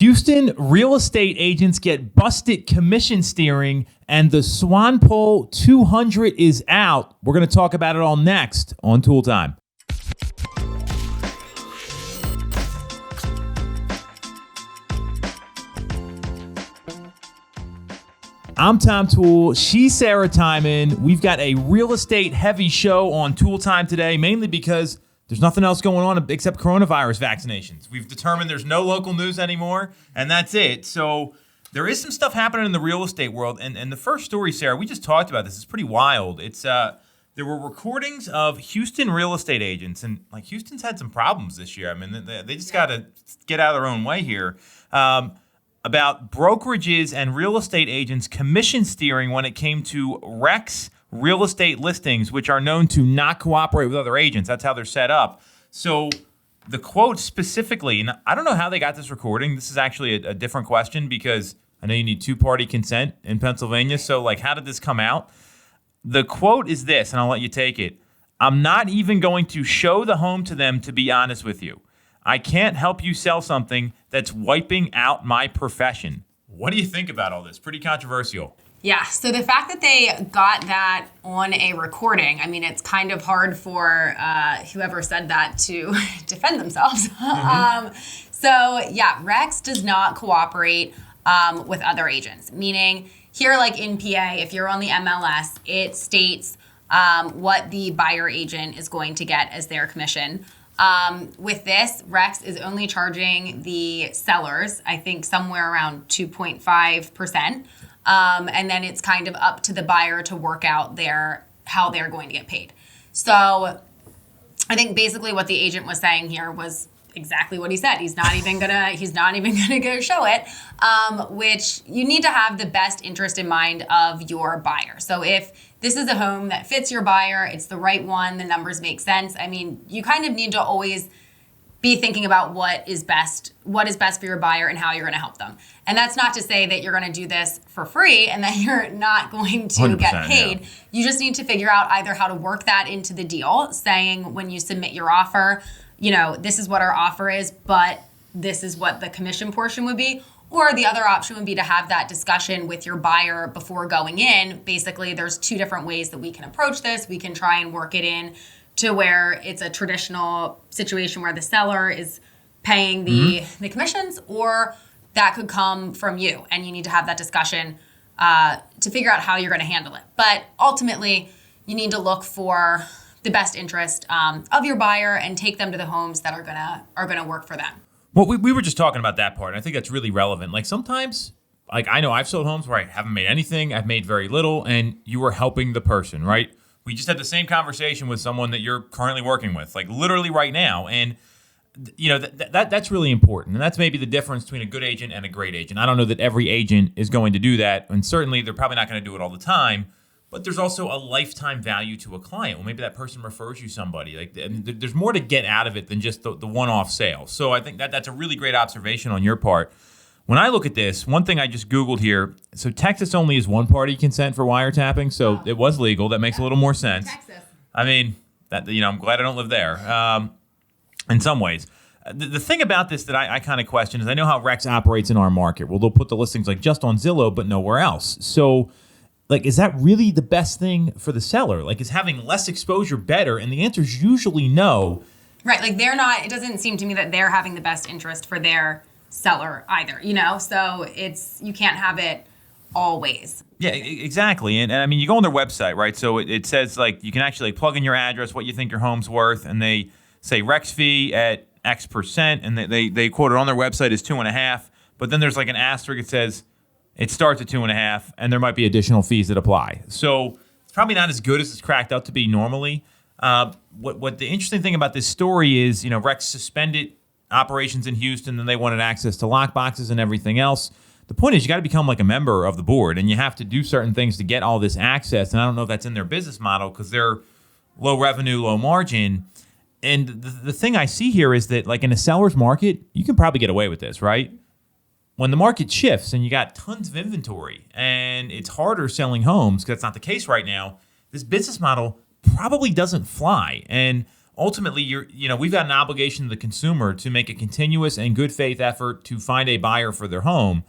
Houston real estate agents get busted commission steering, and the Swanepoel 200 is out. We're going to talk about it all next on Toole Time. I'm Tom Toole. She's Sarah Tymon. We've got a real estate heavy show on Toole Time today, mainly because there's nothing else going on except coronavirus vaccinations. We've determined there's no local news anymore, and that's it. So there is some stuff happening in the real estate world. And the first story, Sarah, we just talked about this. It's pretty wild. It's there were recordings of Houston real estate agents, and like Houston's had some problems this year. I mean, they just got to get out of their own way here. About brokerages and real estate agents commission steering when it came to Rex real estate listings, which are known to not cooperate with other agents. That's how they're set up. So the quote specifically, and I don't know how they got this recording. This is actually a different question because I know you need two-party consent in Pennsylvania. So like, how did this come out? The quote is this, and I'll let you take it. "I'm not even going to show the home to them, to be honest with you. I can't help you sell something that's wiping out my profession." What do you think about all this? Pretty controversial. Yeah, so the fact that they got that on a recording, I mean, it's kind of hard for whoever said that to defend themselves. So yeah, Rex does not cooperate with other agents, meaning here, like in PA, if you're on the MLS, it states what the buyer agent is going to get as their commission. With this, Rex is only charging the sellers, I think somewhere around 2.5%. And then it's kind of up to the buyer to work out how they're going to get paid. So I think basically what the agent was saying here was exactly what he said. He's not even gonna go show it, which you need to have the best interest in mind of your buyer. So if this is a home that fits your buyer, it's the right one, the numbers make sense. I mean, you kind of need to always be thinking about what is best for your buyer and how you're going to help them. And that's not to say that you're going to do this for free and that you're not going to get paid. Yeah. You just need to figure out either how to work that into the deal, saying when you submit your offer, you know, this is what our offer is, but this is what the commission portion would be. Or the other option would be to have that discussion with your buyer before going in. Basically, there's two different ways that we can approach this. We can try and work it in to where it's a traditional situation where the seller is paying the commissions, or that could come from you, and you need to have that discussion to figure out how you're going to handle it. But ultimately, you need to look for the best interest of your buyer and take them to the homes that are gonna work for them. Well, we were just talking about that part, and I think that's really relevant. Like sometimes, like I know I've sold homes where I haven't made anything, I've made very little, and you are helping the person, right? We just had the same conversation with someone that you're currently working with, like literally right now. And, you know, that's really important. And that's maybe the difference between a good agent and a great agent. I don't know that every agent is going to do that. And certainly they're probably not going to do it all the time. But there's also a lifetime value to a client. Well, maybe that person refers you somebody. Like, there's more to get out of it than just the one-off sale. So I think that's a really great observation on your part. When I look at this, one thing I just Googled here, so Texas only is one-party consent for wiretapping, so it was legal. That makes a little more sense. Texas. I mean, I'm glad I don't live there in some ways. The thing about this that I kind of question is I know how Rex operates in our market. Well, they'll put the listings like just on Zillow, but nowhere else. So, like, is that really the best thing for the seller? Like, is having less exposure better? And the answer is usually no. Right, like it doesn't seem to me that they're having the best interest for their seller either, you know? So you can't have it always. Yeah, exactly. And I mean, you go on their website, right? So it says like you can actually plug in your address, what you think your home's worth, and they say Rex fee at X%, and they quote it on their website as 2.5%. But then there's like an asterisk that says it starts at 2.5%, and there might be additional fees that apply. So it's probably not as good as it's cracked out to be normally. What the interesting thing about this story is, you know, Rex suspended operations in Houston, and they wanted access to lockboxes and everything else. The point is you got to become like a member of the board, and you have to do certain things to get all this access. And I don't know if that's in their business model because they're low revenue, low margin. And the thing I see here is that like in a seller's market, you can probably get away with this, right? When the market shifts and you got tons of inventory and it's harder selling homes because that's not the case right now, this business model probably doesn't fly. And ultimately, we've got an obligation to the consumer to make a continuous and good faith effort to find a buyer for their home.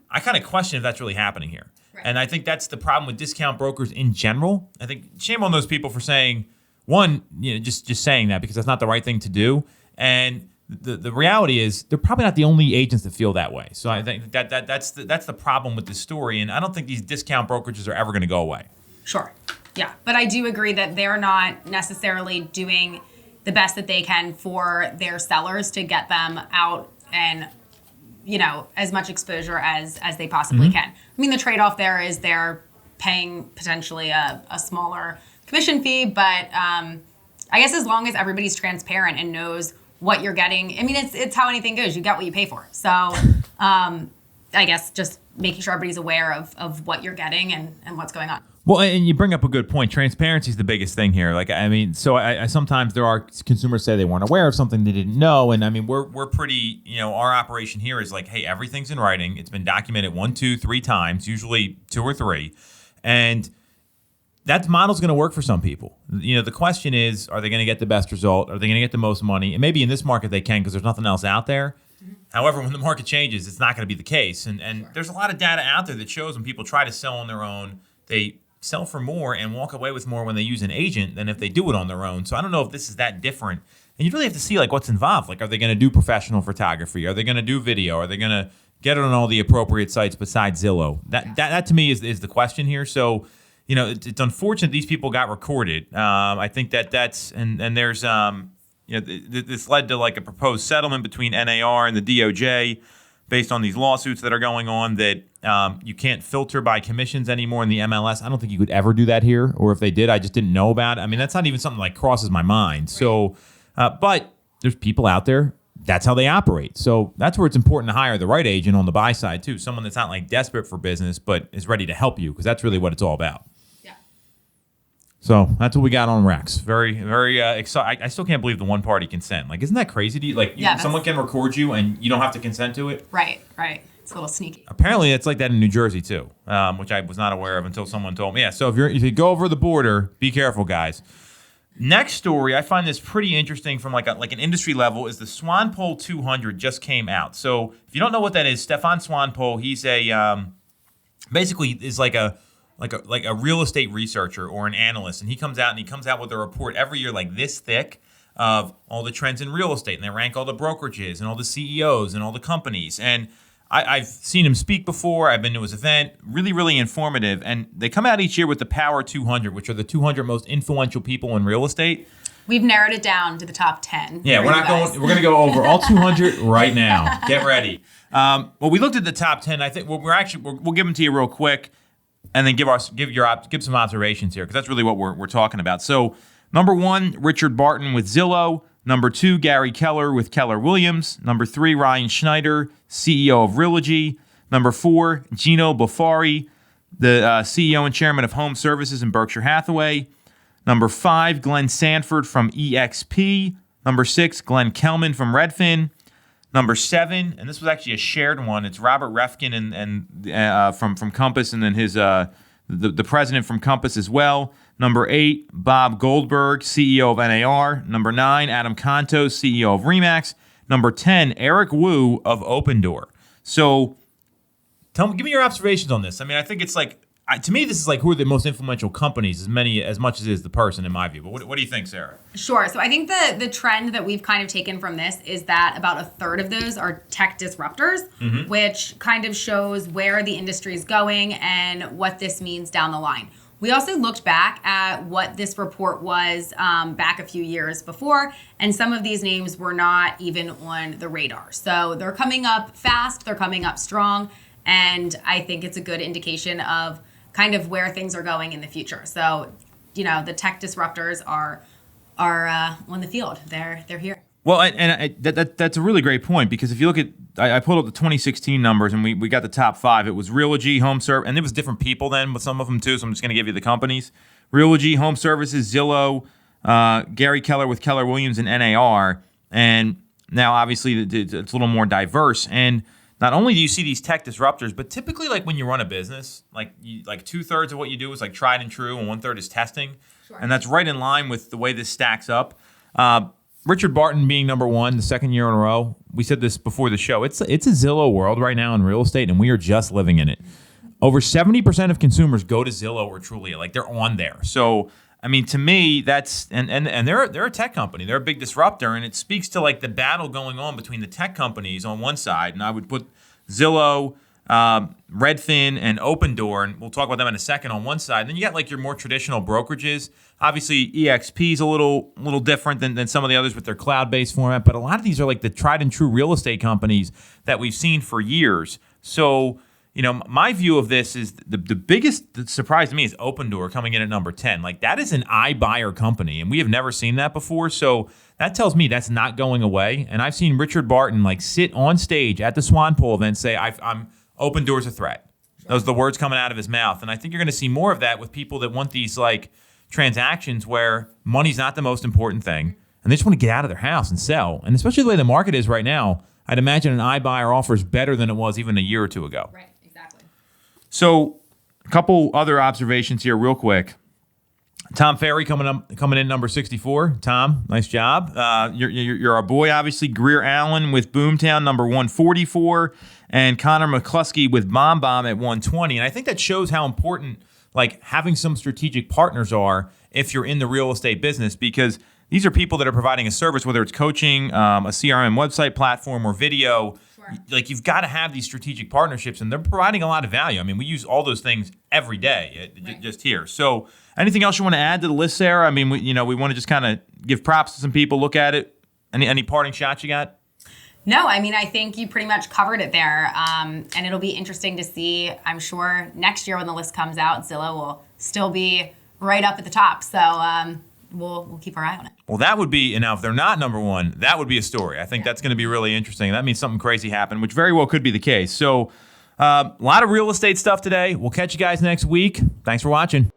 I kind of question if that's really happening here. Right. And I think that's the problem with discount brokers in general. I think shame on those people for saying, one, just saying that, because that's not the right thing to do. And the reality is they're probably not the only agents that feel that way. So I think that's the problem with this story. And I don't think these discount brokerages are ever going to go away. Sure. Yeah. But I do agree that they're not necessarily doing the best that they can for their sellers to get them out and, as much exposure as they possibly can. I mean, the trade-off there is they're paying potentially a smaller commission fee, but I guess as long as everybody's transparent and knows what you're getting, I mean, it's how anything goes. You get what you pay for. So I guess just making sure everybody's aware of what you're getting and what's going on. Well, and you bring up a good point. Transparency is the biggest thing here. So I sometimes there are consumers say they weren't aware of something they didn't know, and I mean we're pretty. Our operation here is like, hey, everything's in writing. It's been documented 1, 2, 3 times, usually 2 or 3, and that model's going to work for some people. The question is, are they going to get the best result? Are they going to get the most money? And maybe in this market they can because there's nothing else out there. However, when the market changes, it's not going to be the case. And sure. There's a lot of data out there that shows when people try to sell on their own, they sell for more and walk away with more when they use an agent than if they do it on their own. So I don't know if this is that different. And you really have to see what's involved. Are they going to do professional photography? Are they going to do video? Are they going to get it on all the appropriate sites besides Zillow? That to me is the question here. So, it's unfortunate these people got recorded. I think that's and there's this led to a proposed settlement between NAR and the DOJ based on these lawsuits that are going on that you can't filter by commissions anymore in the MLS. I don't think you could ever do that here, or if they did, I just didn't know about it. I mean, that's not even something crosses my mind. Right. So, but there's people out there, that's how they operate. So that's where it's important to hire the right agent on the buy side too, someone that's not desperate for business, but is ready to help you, because that's really what it's all about. So that's what we got on Rex. Very, very excited. I still can't believe the one-party consent. Isn't that crazy to you? Someone can record you and you don't have to consent to it? Right. It's a little sneaky. Apparently, it's like that in New Jersey, too, which I was not aware of until someone told me. Yeah, so if you go over the border, be careful, guys. Next story, I find this pretty interesting from an industry level, is the Swanepoel 200 just came out. So if you don't know what that is, Stefan Swanepoel, he's basically is like a real estate researcher or an analyst, and he comes out with a report every year this thick of all the trends in real estate, and they rank all the brokerages and all the CEOs and all the companies. And I've seen him speak before. I've been to his event. Really, really informative. And they come out each year with the Power 200, which are the 200 most influential people in real estate. We've narrowed it down to the top 10. Yeah, we're going to go over all 200 right now. Get ready. Well, we looked at the top 10. I think we'll give them to you real quick, and then give some observations here, because that's really what we're talking about. So, number 1, Richard Barton with Zillow. Number 2, Gary Keller with Keller Williams. Number 3, Ryan Schneider, CEO of Realogy. Number 4, Gino Buffari, the CEO and chairman of Home Services in Berkshire Hathaway. Number 5, Glenn Sanford from EXP. Number 6, Glenn Kelman from Redfin. Number 7, and this was actually a shared one, it's Robert Refkin and from Compass, and then his the president from Compass as well. Number 8, Bob Goldberg, CEO of NAR. Number 9, Adam Contos, CEO of Remax. Number 10, Eric Wu of Open Door. So, give me your observations on this. I mean, I think it's to me, this is who are the most influential companies, as much as it is the person, in my view. But what do you think, Sarah? Sure. So I think the trend that we've kind of taken from this is that about a third of those are tech disruptors, which kind of shows where the industry is going and what this means down the line. We also looked back at what this report was back a few years before, and some of these names were not even on the radar. So they're coming up fast, they're coming up strong, and I think it's a good indication of kind of where things are going in the future. So, the tech disruptors are on the field. They're here. Well, that's a really great point, because if you look at, I pulled up the 2016 numbers, and we got the top 5. It was Realogy, Home Serve, and it was different people then with some of them too, so I'm just going to give you the companies. Realogy, Home Services, Zillow, Gary Keller with Keller Williams and NAR, and now obviously it's a little more diverse. And not only do you see these tech disruptors, but typically when you run a business, 2/3 of what you do is tried and true, and 1/3 is testing. Sure. And that's right in line with the way this stacks up. Richard Barton being number one the second year in a row. We said this before the show. It's a Zillow world right now in real estate, and we are just living in it. Over 70% of consumers go to Zillow or Trulia, like they're on there. So, I mean, to me, that's and they're a tech company. They're a big disruptor, and it speaks to like the battle going on between the tech companies on one side, and I would put Zillow, Redfin, and Opendoor, and we'll talk about them in a second, on one side. And then you got like your more traditional brokerages. Obviously, EXP is a little different than some of the others with their cloud-based format, but a lot of these are like the tried and true real estate companies that we've seen for years. So, my view of this is the biggest surprise to me is Opendoor coming in at number 10. Like, that is an iBuyer company, and we have never seen that before. So that tells me that's not going away. And I've seen Richard Barton like sit on stage at the Swanepoel event and say, I'm Opendoor's a threat. Those are the words coming out of his mouth. And I think you're going to see more of that with people that want these like transactions where money's not the most important thing, and they just want to get out of their house and sell. And especially the way the market is right now, I'd imagine an iBuyer offer is better than it was even a year or two ago. Right, exactly. So a couple other observations here real quick. Tom Ferry coming in number 64. Tom, nice job. You're our boy, obviously. Greer Allen with Boomtown, number 144. And Connor McCluskey with Bomb Bomb at 120. And I think that shows how important like having some strategic partners are if you're in the real estate business, because these are people that are providing a service, whether it's coaching, a CRM website platform, or video. Sure. Like, you've got to have these strategic partnerships, and they're providing a lot of value. I mean, we use all those things every day, just here. So anything else you want to add to the list, Sarah? I mean, we want to just kind of give props to some people, look at it. Any parting shots you got? No, I mean, I think you pretty much covered it there. And it'll be interesting to see. I'm sure next year when the list comes out, Zillow will still be right up at the top. So we'll keep our eye on it. Well, that would be, and now if they're not number one, that would be a story. I think that's going to be really interesting. That means something crazy happened, which very well could be the case. So a lot of real estate stuff today. We'll catch you guys next week. Thanks for watching.